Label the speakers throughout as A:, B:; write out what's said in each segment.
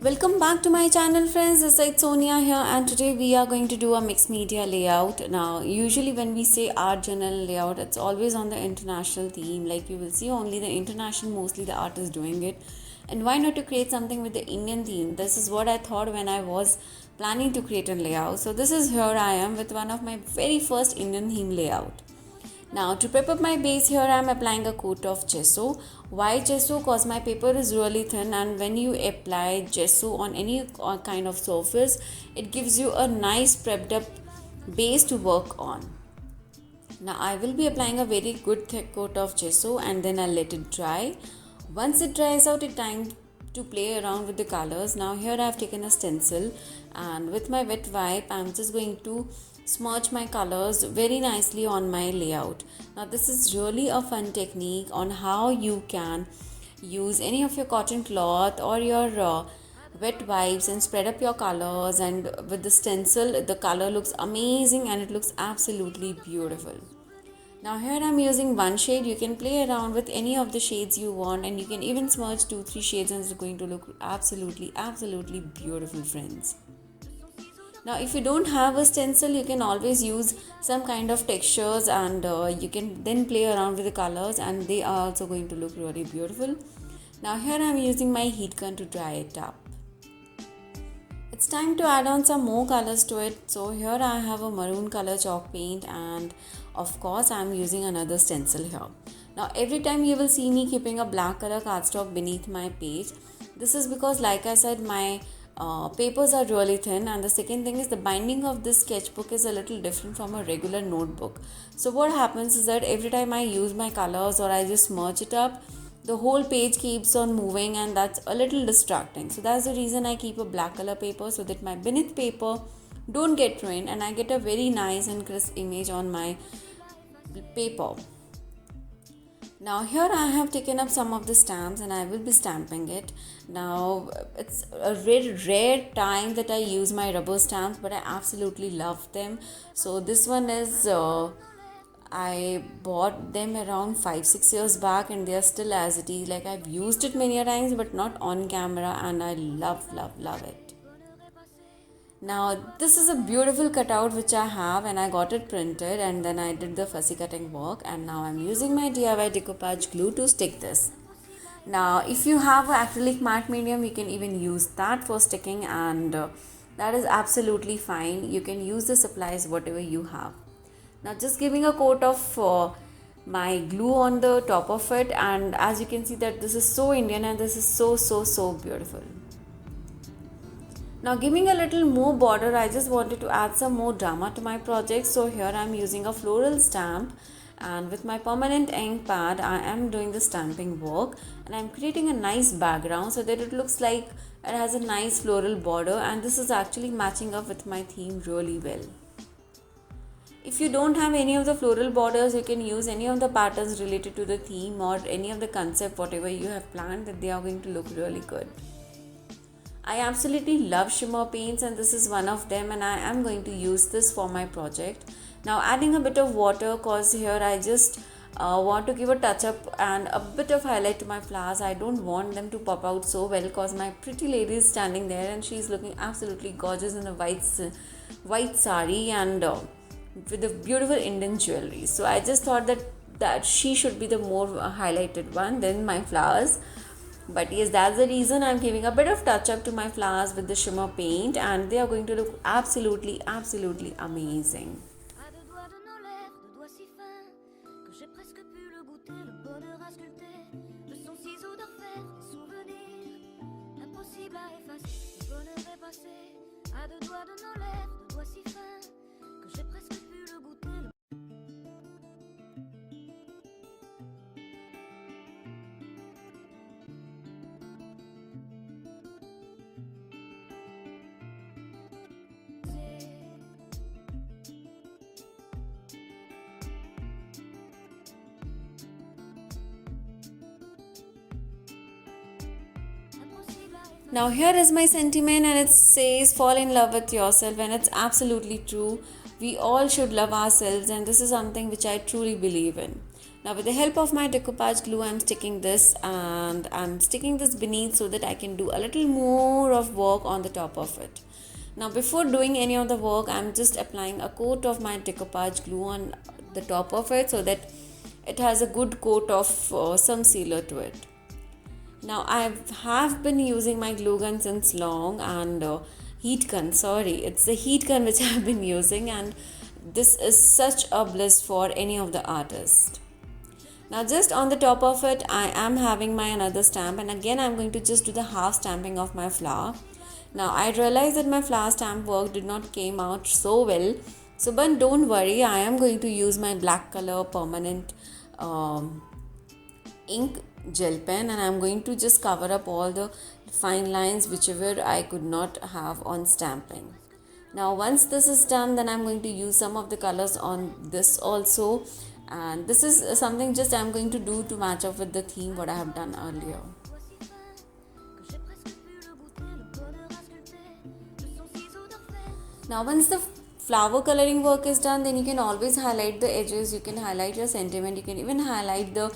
A: Welcome back to my channel, friends. This is Sonia here, and today we are going to do a mixed media layout. Now, usually when we say art journal layout, it's always on the international theme. Like you will see, only the international, mostly the art is doing it. And why not to create something with the Indian theme? This is what I thought when I was planning to create a layout. So this is here I am with one of my very first Indian theme layout. Now to prep up my base here I am applying a coat of gesso. Why gesso? Cause my paper is really thin, and when you apply gesso on any kind of surface, it gives you a nice prepped up base to work on. Now I will be applying a very good thick coat of gesso and then I'll let it dry. Once it dries out, it's time to play around with the colors. Now here I have taken a stencil, and with my wet wipe I'm just going to smudge my colors very nicely on my layout. Now this is really a fun technique on how you can use any of your cotton cloth or your wet wipes and spread up your colors, and with the stencil the color looks amazing and it looks absolutely beautiful. Now here I'm using one shade. You can play around with any of the shades you want, and you can even smudge 2-3 shades and it's going to look absolutely beautiful, friends. Now if you don't have a stencil, you can always use some kind of textures, and you can then play around with the colors and they are also going to look really beautiful. Now here I'm using my heat gun to dry it up. It's time to add on some more colors to it. So here I have a maroon color chalk paint, and of course I'm using another stencil here. Now every time you will see me keeping a black color cardstock beneath my page. This is because, like I said, my papers are really thin, and the second thing is the binding of this sketchbook is a little different from a regular notebook. So what happens is that every time I use my colors or I just smudge it up, the whole page keeps on moving and that's a little distracting. So that's the reason I keep a black color paper, so that my beneath paper don't get ruined and I get a very nice and crisp image on my paper. Now here I have taken up some of the stamps and I will be stamping it. Now it's a very rare time that I use my rubber stamps, but I absolutely love them. So this one is I bought them around 5-6 years back and they are still as it is. Like, I've used it many times but not on camera, and I love it. Now this is a beautiful cutout which I have, and I got it printed and then I did the fussy cutting work, and now I'm using my DIY decoupage glue to stick this. Now if you have acrylic matte medium, you can even use that for sticking, and that is absolutely fine. You can use the supplies whatever you have. Now just giving a coat of my glue on the top of it, and as you can see that this is so Indian and this is so beautiful. Now giving a little more border, I just wanted to add some more drama to my project. So here I am using a floral stamp, and with my permanent ink pad I am doing the stamping work, and I am creating a nice background so that it looks like it has a nice floral border, and this is actually matching up with my theme really well. If you don't have any of the floral borders, you can use any of the patterns related to the theme or any of the concept, whatever you have planned, that they are going to look really good. I absolutely love shimmer paints, and this is one of them, and I am going to use this for my project. Now adding a bit of water, cause here I just want to give a touch up and a bit of highlight to my flowers. I don't want them to pop out so well, cause my pretty lady is standing there and she's looking absolutely gorgeous in a white sari and with a beautiful Indian jewelry. So I just thought that she should be the more highlighted one than my flowers. But yes, that's the reason I'm giving a bit of touch up to my flowers with the shimmer paint, and they are going to look absolutely amazing. Now here is my sentiment, and it says fall in love with yourself, and it's absolutely true. We all should love ourselves, and this is something which I truly believe in. Now with the help of my decoupage glue, I'm sticking this, and I'm sticking this beneath so that I can do a little more of work on the top of it. Now before doing any of the work, I'm just applying a coat of my decoupage glue on the top of it so that it has a good coat of some sealer to it. Now I have been using my glue gun since long, and heat gun, sorry, it's the heat gun which I've been using, and this is such a bliss for any of the artists. Now just on the top of it, I am having my another stamp, and again I'm going to just do the half stamping of my flower. Now I realized that my flower stamp work did not came out so well, so but don't worry, I am going to use my black color permanent ink gel pen, and I'm going to just cover up all the fine lines whichever I could not have on stamping. Now once this is done, then I'm going to use some of the colors on this also, and this is something just I'm going to do to match up with the theme what I have done earlier. Now once the flower coloring work is done, then you can always highlight the edges, you can highlight your sentiment, you can even highlight the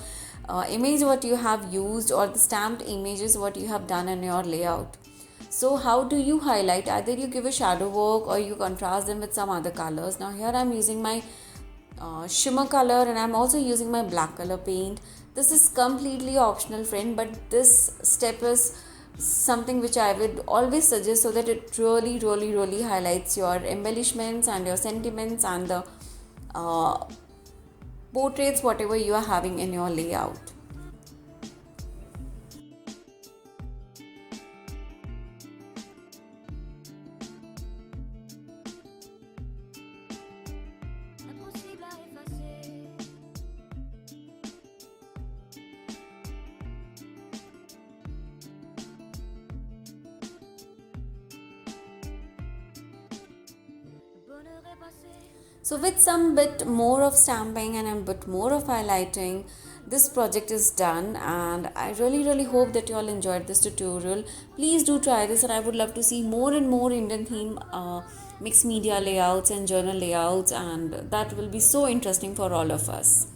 A: image what you have used, or the stamped images what you have done in your layout. So how do you highlight? Either you give a shadow work or you contrast them with some other colors. Now here I'm using my shimmer color, and I'm also using my black color paint. This is completely optional, friend, but this step is something which I would always suggest, so that it really highlights your embellishments and your sentiments and the portraits whatever you are having in your layout. So with some bit more of stamping and a bit more of highlighting, this project is done, and I really hope that you all enjoyed this tutorial. Please do try this, and I would love to see more and more Indian theme mixed media layouts and journal layouts, and that will be so interesting for all of us.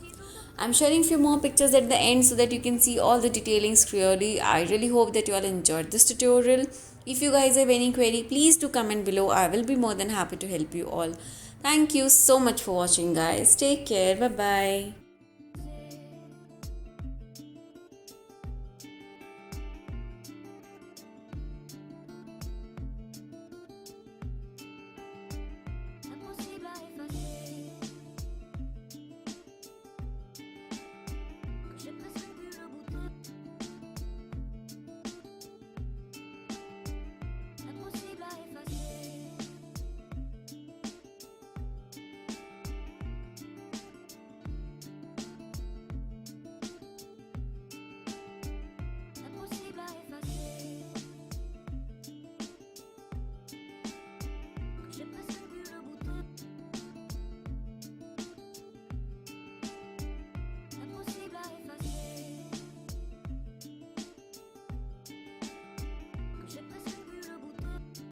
A: I'm sharing few more pictures at the end so that you can see all the detailings clearly. I really hope that you all enjoyed this tutorial. If you guys have any query, please do comment below. I will be more than happy to help you all. Thank you so much for watching, guys. Take care. Bye bye.